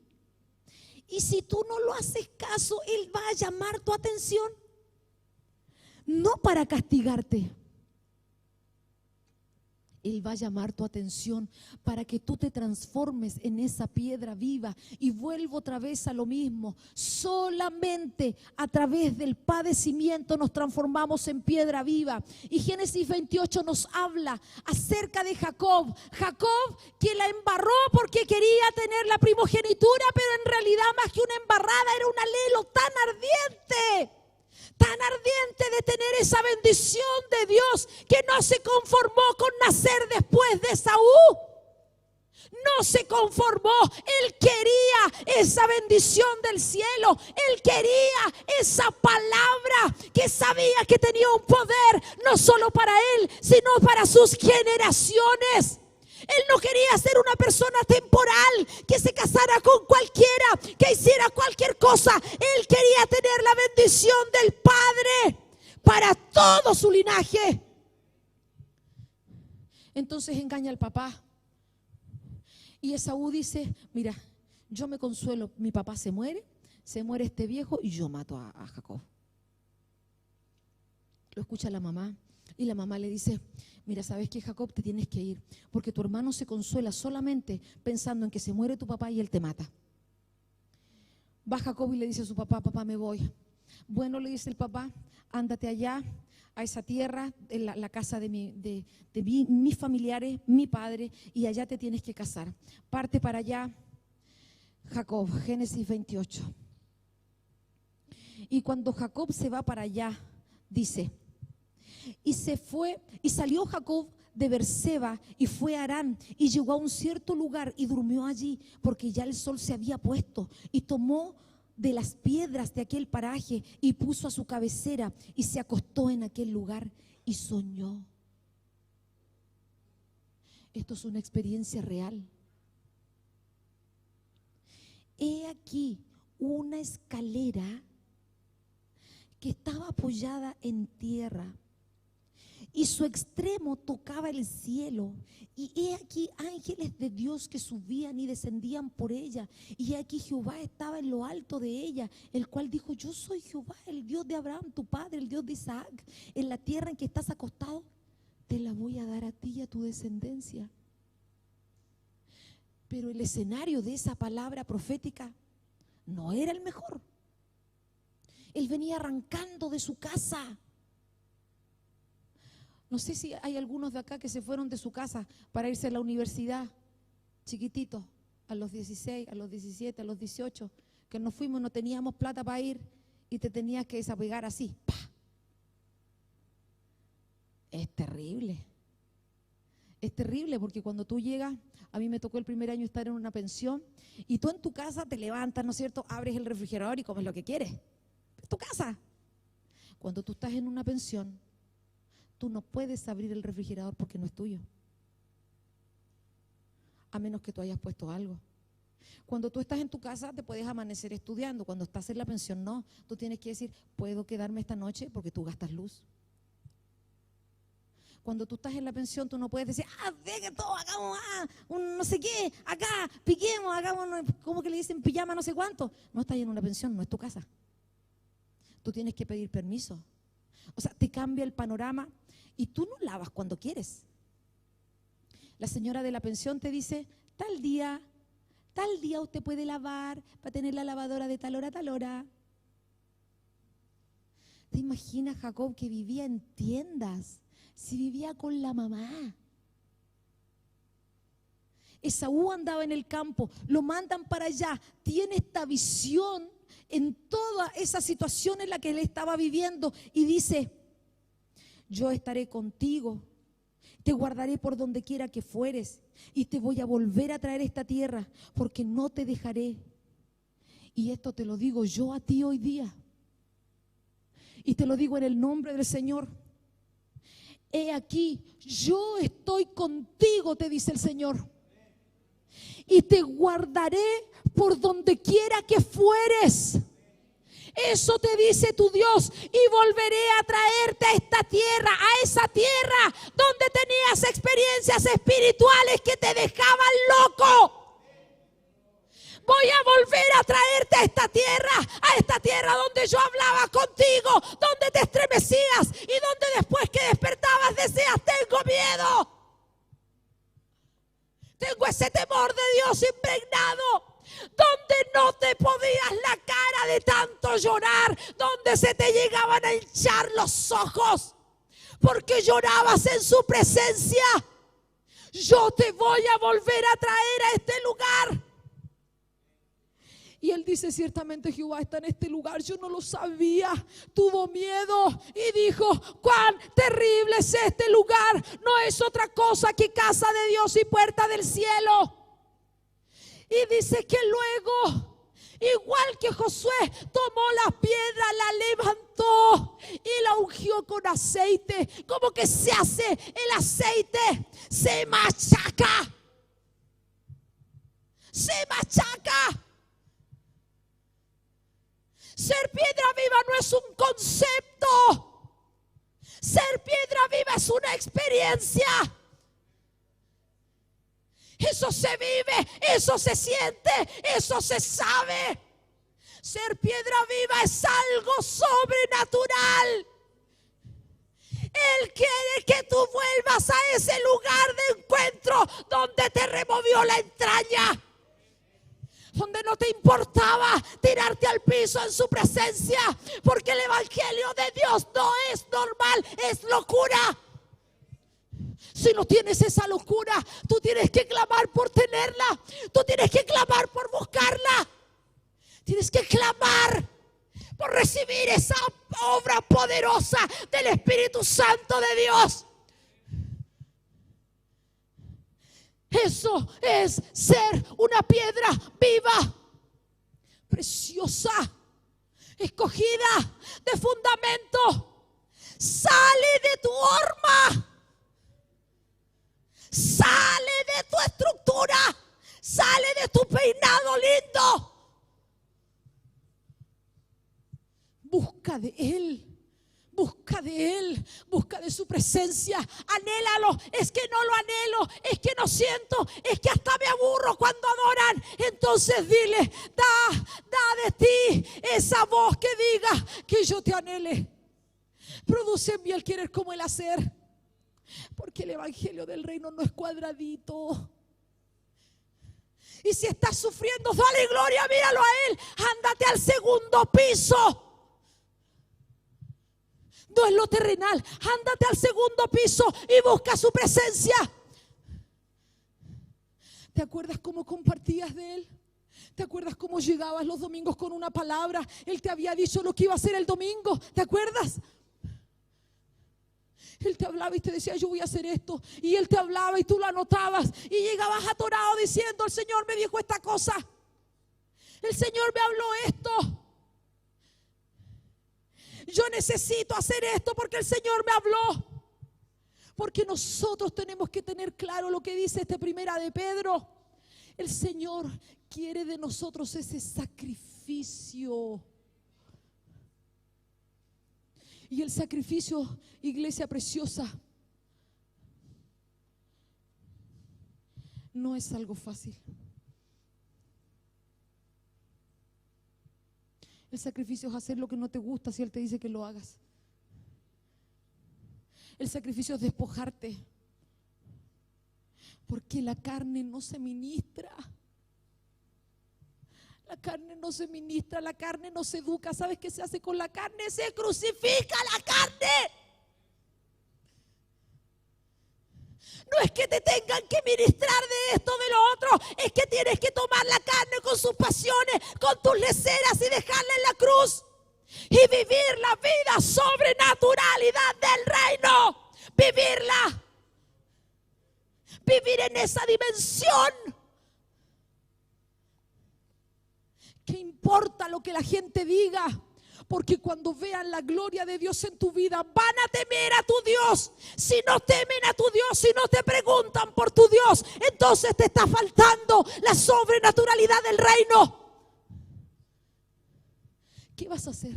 Y si tú no lo haces caso, Él va a llamar tu atención. No para castigarte. Él va a llamar tu atención para que tú te transformes en esa piedra viva. Y vuelvo otra vez a lo mismo. Solamente a través del padecimiento nos transformamos en piedra viva. Y Génesis 28 nos habla acerca de Jacob. Jacob que la embarró porque quería tener la primogenitura, pero en realidad más que una embarrada era un anhelo tan ardiente de tener esa bendición de Dios, que no se conformó con nacer después de Saúl. No se conformó. Él quería esa bendición del cielo. Él quería esa palabra que sabía que tenía un poder no solo para él, sino para sus generaciones. Él no quería ser una persona temporal, que se casara con cualquiera, que hiciera cualquier cosa. Él quería tener la bendición del Padre para todo su linaje. Entonces engaña al papá. Y Esaú dice, mira, yo me consuelo, mi papá se muere este viejo y yo mato a Jacob. Lo escucha la mamá y la mamá le dice, mira, ¿sabes qué, Jacob? Te tienes que ir porque tu hermano se consuela solamente pensando en que se muere tu papá y él te mata. Va Jacob y le dice a su papá, papá, me voy. Bueno, le dice el papá, ándate allá a esa tierra, en la casa de mis familiares, mi padre, y allá te tienes que casar. Parte para allá, Jacob, Génesis 28. Y cuando Jacob se va para allá, dice, y se fue, y salió Jacob de Berseba y fue a Harán, y llegó a un cierto lugar y durmió allí, porque ya el sol se había puesto, y tomó de las piedras de aquel paraje y puso a su cabecera y se acostó en aquel lugar y soñó. Esto es una experiencia real. He aquí una escalera que estaba apoyada en tierra y su extremo tocaba el cielo, y he aquí ángeles de Dios que subían y descendían por ella, y he aquí Jehová estaba en lo alto de ella, el cual dijo, yo soy Jehová, el Dios de Abraham, tu padre, el Dios de Isaac. En la tierra en que estás acostado, te la voy a dar a ti y a tu descendencia. Pero el escenario de esa palabra profética no era el mejor. Él venía arrancando de su casa. No sé si hay algunos de acá que se fueron de su casa para irse a la universidad, chiquititos, a los 16, a los 17, a los 18, que nos fuimos, no teníamos plata para ir y te tenías que desapegar así. ¡Pah! Es terrible. Es terrible porque cuando tú llegas, a mí me tocó el primer año estar en una pensión y tú en tu casa te levantas, ¿no es cierto? Abres el refrigerador y comes lo que quieres. Es tu casa. Cuando tú estás en una pensión, tú no puedes abrir el refrigerador porque no es tuyo, a menos que tú hayas puesto algo. Cuando tú estás en tu casa te puedes amanecer estudiando. Cuando estás en la pensión no, tú tienes que decir, puedo quedarme esta noche porque tú gastas luz. Cuando tú estás en la pensión tú no puedes decir, venga todo, hagamos un no sé qué, acá, piquemos, hagamos, ¿cómo que le dicen? Pijama no sé cuánto. No estás en una pensión, no es tu casa. Tú tienes que pedir permiso. O sea, te cambia el panorama y tú no lavas cuando quieres. La señora de la pensión te dice, tal día usted puede lavar para tener la lavadora de tal hora a tal hora. ¿Te imaginas Jacob que vivía en tiendas? Si vivía con la mamá. Esaú andaba en el campo, lo mandan para allá, tiene esta visión en toda esa situación en la que él estaba viviendo y dice, yo estaré contigo, te guardaré por donde quiera que fueres y te voy a volver a traer esta tierra porque no te dejaré. Y esto te lo digo yo a ti hoy día y te lo digo en el nombre del Señor. He aquí, yo estoy contigo, te dice el Señor, y te guardaré por donde quiera que fueres. Eso te dice tu Dios, y volveré a traerte a esta tierra, a esa tierra donde tenías experiencias espirituales que te dejaban loco. Voy a volver a traerte a esta tierra donde yo hablaba contigo, donde te estremecías y donde después que despertabas decías, tengo miedo. Tengo ese temor de Dios impregnado, donde no te podías la cara de tanto llorar, donde se te llegaban a hinchar los ojos, porque llorabas en su presencia. Yo te voy a volver a traer a este lugar. Y él dice, ciertamente Jehová está en este lugar. Yo no lo sabía, tuvo miedo y dijo, cuán terrible es este lugar. No es otra cosa que casa de Dios y puerta del cielo. Y dice que luego, igual que Josué, tomó la piedra, la levantó y la ungió con aceite. Como que se hace el aceite, se machaca. se machaca. Ser piedra viva no es un concepto. Ser piedra viva es una experiencia. Eso se vive, eso se siente, eso se sabe. Ser piedra viva es algo sobrenatural. Él quiere que tú vuelvas a ese lugar de encuentro donde te removió la entraña, donde no te importaba tirarte al piso en su presencia, porque el evangelio de Dios no es normal, es locura. Si no tienes esa locura, tú tienes que clamar por tenerla, tú tienes que clamar por buscarla, tienes que clamar por recibir esa obra poderosa del Espíritu Santo de Dios. Eso es ser una piedra viva, preciosa, escogida, de fundamento. Sale de tu horma, sale de tu estructura, sale de tu peinado lindo. Busca de Él, busca de Él, busca de su presencia, anhélalo. Es que no lo anhelo, es que no siento, es que hasta me aburro cuando adoran. Entonces dile, da de ti esa voz que diga que yo te anhele. Produce en mí el querer como el hacer, porque el evangelio del reino no es cuadradito. Y si estás sufriendo, dale gloria, míralo a Él. Ándate al segundo piso. No es lo terrenal. Ándate al segundo piso y busca su presencia. ¿Te acuerdas cómo compartías de Él? ¿Te acuerdas cómo llegabas los domingos con una palabra? Él te había dicho lo que iba a hacer el domingo. ¿Te acuerdas? Él te hablaba y te decía, yo voy a hacer esto. Y Él te hablaba y tú lo anotabas. Y llegabas atorado diciendo, el Señor me dijo esta cosa. El Señor me habló esto. Yo necesito hacer esto porque el Señor me habló. Porque nosotros tenemos que tener claro lo que dice esta primera de Pedro. El Señor quiere de nosotros ese sacrificio. Y el sacrificio, iglesia preciosa, no es algo fácil. El sacrificio es hacer lo que no te gusta si Él te dice que lo hagas. El sacrificio es despojarte, porque la carne no se ministra. La carne no se ministra, la carne no se educa. ¿Sabes qué se hace con la carne? Se crucifica la carne. No es que te tengan que ministrar de esto, de lo otro. Es que tienes que tomar la carne con sus pasiones, con tus leceras y dejarla en la cruz. Y vivir la vida sobrenaturalidad del reino. Vivirla. Vivir en esa dimensión. ¿Qué importa lo que la gente diga? Porque cuando vean la gloria de Dios en tu vida, van a temer a tu Dios. Si no temen a tu Dios, si no te preguntan por tu Dios, entonces te está faltando la sobrenaturalidad del reino. ¿Qué vas a hacer?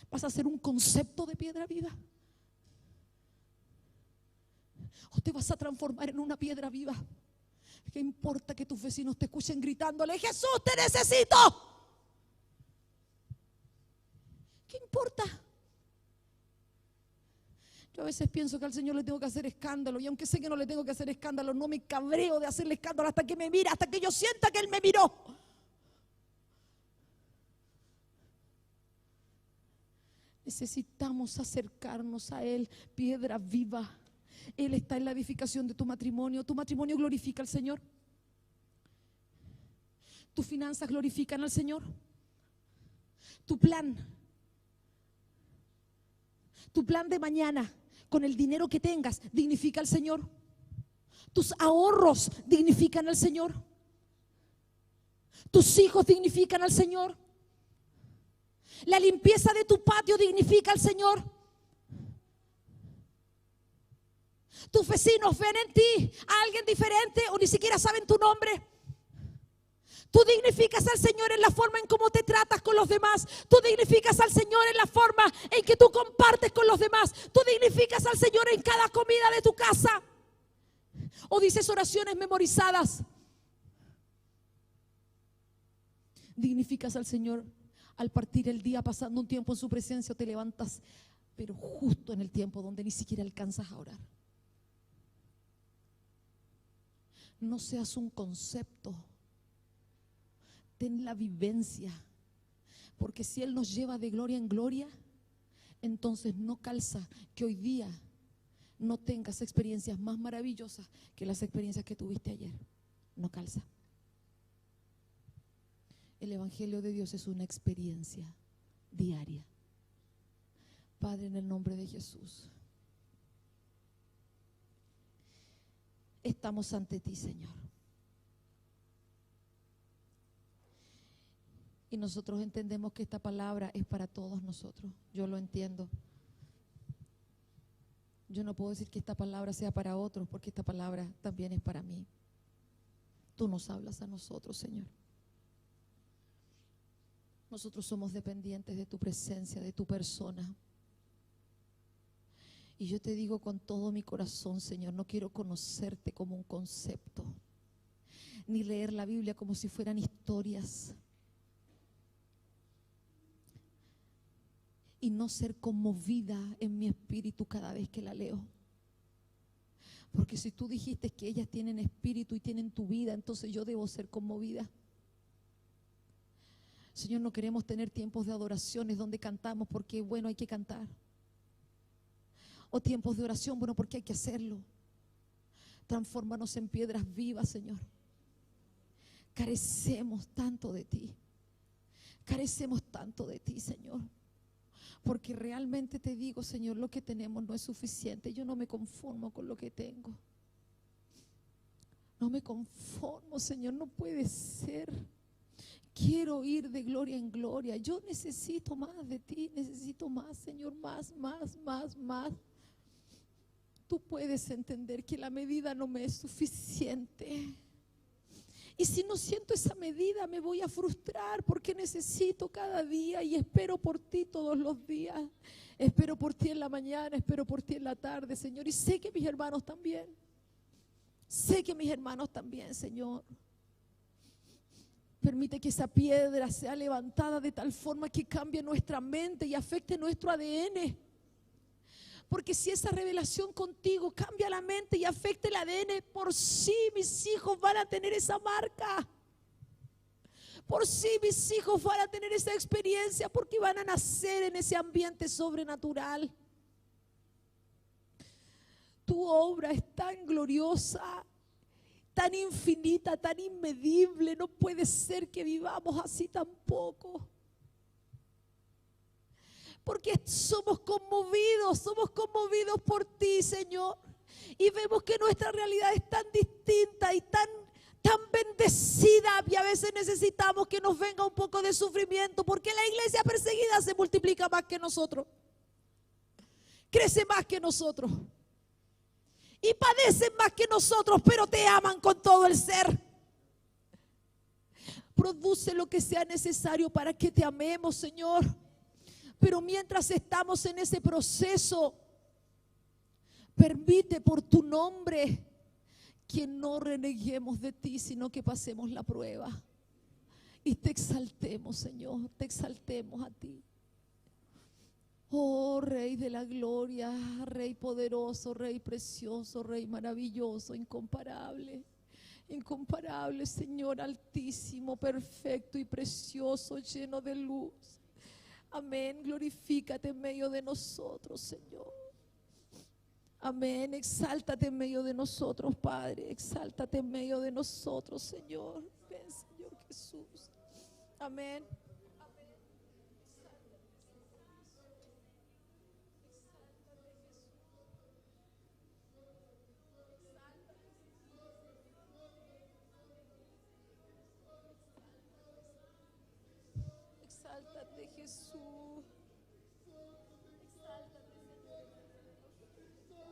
¿Vas a hacer un concepto de piedra viva? ¿O te vas a transformar en una piedra viva? ¿Qué importa que tus vecinos te escuchen gritándole, Jesús, te necesito? ¿Qué importa? Yo a veces pienso que al Señor le tengo que hacer escándalo, y aunque sé que no le tengo que hacer escándalo, no me cabreo de hacerle escándalo hasta que me mira, hasta que yo sienta que Él me miró. Necesitamos acercarnos a Él, piedra viva. Él está en la edificación de tu matrimonio. ¿Tu matrimonio glorifica al Señor? ¿Tus finanzas glorifican al Señor? Tu plan de mañana, con el dinero que tengas, dignifica al Señor. Tus ahorros dignifican al Señor. Tus hijos dignifican al Señor. La limpieza de tu patio dignifica al Señor. Tus vecinos ven en ti a alguien diferente o ni siquiera saben tu nombre. Tú dignificas al Señor en la forma en cómo te tratas con los demás. Tú dignificas al Señor en la forma en que tú compartes con los demás. Tú dignificas al Señor en cada comida de tu casa. O dices oraciones memorizadas. Dignificas al Señor al partir el día pasando un tiempo en su presencia o te levantas, pero justo en el tiempo donde ni siquiera alcanzas a orar. No seas un concepto. Ten la vivencia, porque si Él nos lleva de gloria en gloria, entonces no calza que hoy día no tengas experiencias más maravillosas que las experiencias que tuviste ayer. No calza. El Evangelio de Dios es una experiencia diaria. Padre, en el nombre de Jesús, estamos ante ti, Señor. Y nosotros entendemos que esta palabra es para todos nosotros. Yo lo entiendo. Yo no puedo decir que esta palabra sea para otros, porque esta palabra también es para mí. Tú nos hablas a nosotros, Señor. Nosotros somos dependientes de tu presencia, de tu persona. Y yo te digo con todo mi corazón, Señor, no quiero conocerte como un concepto, ni leer la Biblia como si fueran historias. Y no ser conmovida en mi espíritu cada vez que la leo. Porque si tú dijiste que ellas tienen espíritu y tienen tu vida, entonces yo debo ser conmovida. Señor, no queremos tener tiempos de adoraciones donde cantamos porque, bueno, hay que cantar. O tiempos de oración, bueno, porque hay que hacerlo. Transfórmanos en piedras vivas, Señor. Carecemos tanto de ti. Carecemos tanto de ti, Señor. Porque realmente te digo, Señor, lo que tenemos no es suficiente. Yo no me conformo con lo que tengo. No me conformo, Señor, no puede ser. Quiero ir de gloria en gloria. Yo necesito más de ti, necesito más, Señor, más. Tú puedes entender que la medida no me es suficiente. Y si no siento esa medida me voy a frustrar porque necesito cada día y espero por ti todos los días. Espero por ti en la mañana, espero por ti en la tarde, Señor. Y sé que mis hermanos también. Sé que mis hermanos también, Señor. Permite que esa piedra sea levantada de tal forma que cambie nuestra mente y afecte nuestro ADN. Porque si esa revelación contigo cambia la mente y afecta el ADN, por sí mis hijos van a tener esa marca. Por sí mis hijos van a tener esa experiencia porque van a nacer en ese ambiente sobrenatural. Tu obra es tan gloriosa, tan infinita, tan inmedible. No puede ser que vivamos así tampoco. Porque somos conmovidos por ti, Señor. Y vemos que nuestra realidad es tan distinta y tan bendecida. Y a veces necesitamos que nos venga un poco de sufrimiento. Porque la iglesia perseguida se multiplica más que nosotros. Crece más que nosotros. Y padecen más que nosotros, pero te aman con todo el ser. Produce lo que sea necesario para que te amemos, Señor. Pero mientras estamos en ese proceso, permite por tu nombre que no reneguemos de ti, sino que pasemos la prueba. Y te exaltemos, Señor, te exaltemos a ti. Oh, Rey de la gloria, Rey poderoso, Rey precioso, Rey maravilloso, incomparable. Incomparable, Señor altísimo, perfecto y precioso, lleno de luz. Amén, glorifícate en medio de nosotros, Señor. Amén, exáltate en medio de nosotros, Padre. Exáltate en medio de nosotros, Señor. Ven, Señor Jesús. Amén. Exáltate, Jesús. Exáltate, Señor.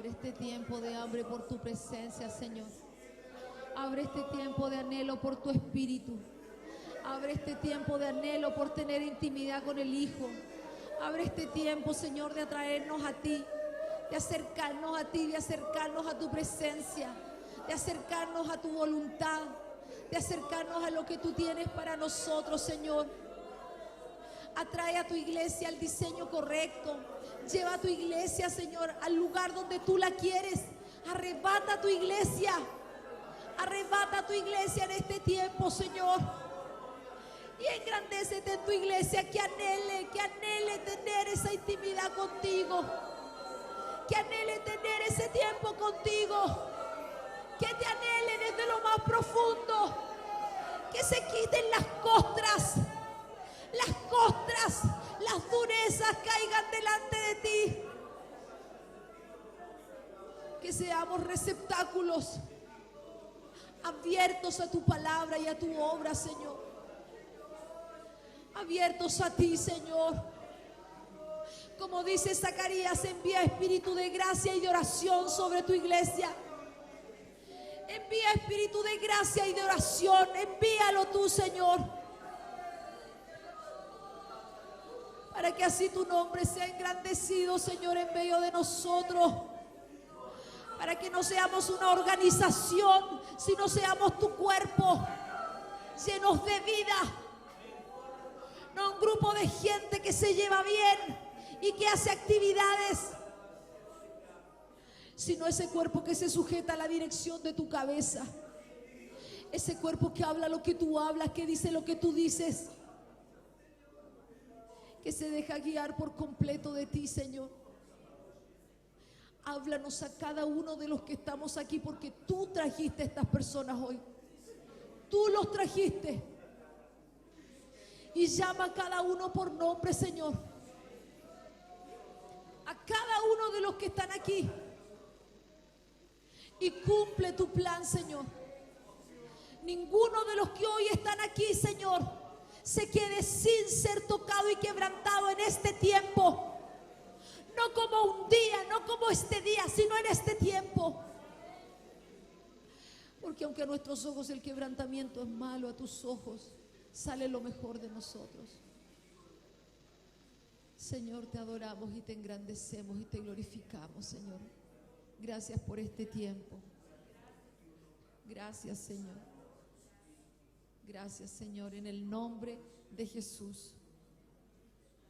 Abre este tiempo de hambre por tu presencia, Señor. Abre este tiempo de anhelo por tu espíritu. Abre este tiempo de anhelo por tener intimidad con el Hijo. Abre este tiempo, Señor, de atraernos a ti, de acercarnos a ti, de acercarnos a tu presencia, de acercarnos a tu voluntad, de acercarnos a lo que tú tienes para nosotros, Señor. Atrae a tu iglesia al diseño correcto. Lleva a tu iglesia, Señor, al lugar donde tú la quieres. Arrebata a tu iglesia. Arrebata a tu iglesia en este tiempo, Señor. Y engrandécete en tu iglesia, que anhele tener esa intimidad contigo. Que anhele tener ese tiempo contigo. Que te anhele desde lo más profundo. Que se quiten las costras. Las durezas caigan delante de ti. Que seamos receptáculos abiertos a tu palabra y a tu obra, Señor. Abiertos a ti, Señor. Como dice Zacarías, envía espíritu de gracia y de oración sobre tu iglesia. Envía espíritu de gracia y de oración. Envíalo tú, Señor. Para que así tu nombre sea engrandecido, Señor, en medio de nosotros. Para que no seamos una organización, sino seamos tu cuerpo, llenos de vida. No un grupo de gente que se lleva bien y que hace actividades, sino ese cuerpo que se sujeta a la dirección de tu cabeza. Ese cuerpo que habla lo que tú hablas, que dice lo que tú dices, que se deja guiar por completo de ti, Señor. Háblanos a cada uno de los que estamos aquí, porque tú trajiste a estas personas hoy. Tú los trajiste. Y llama a cada uno por nombre, Señor. A cada uno de los que están aquí. Y cumple tu plan, Señor. Ninguno de los que hoy están aquí, Señor, se quede sin ser tocado y quebrantado en este tiempo. No como un día, no como este día, sino en este tiempo. Porque aunque a nuestros ojos el quebrantamiento es malo, a tus ojos sale lo mejor de nosotros. Señor, te adoramos y te engrandecemos y te glorificamos, Señor. Gracias por este tiempo. Gracias, Señor. Gracias, Señor, en el nombre de Jesús.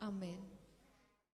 Amén.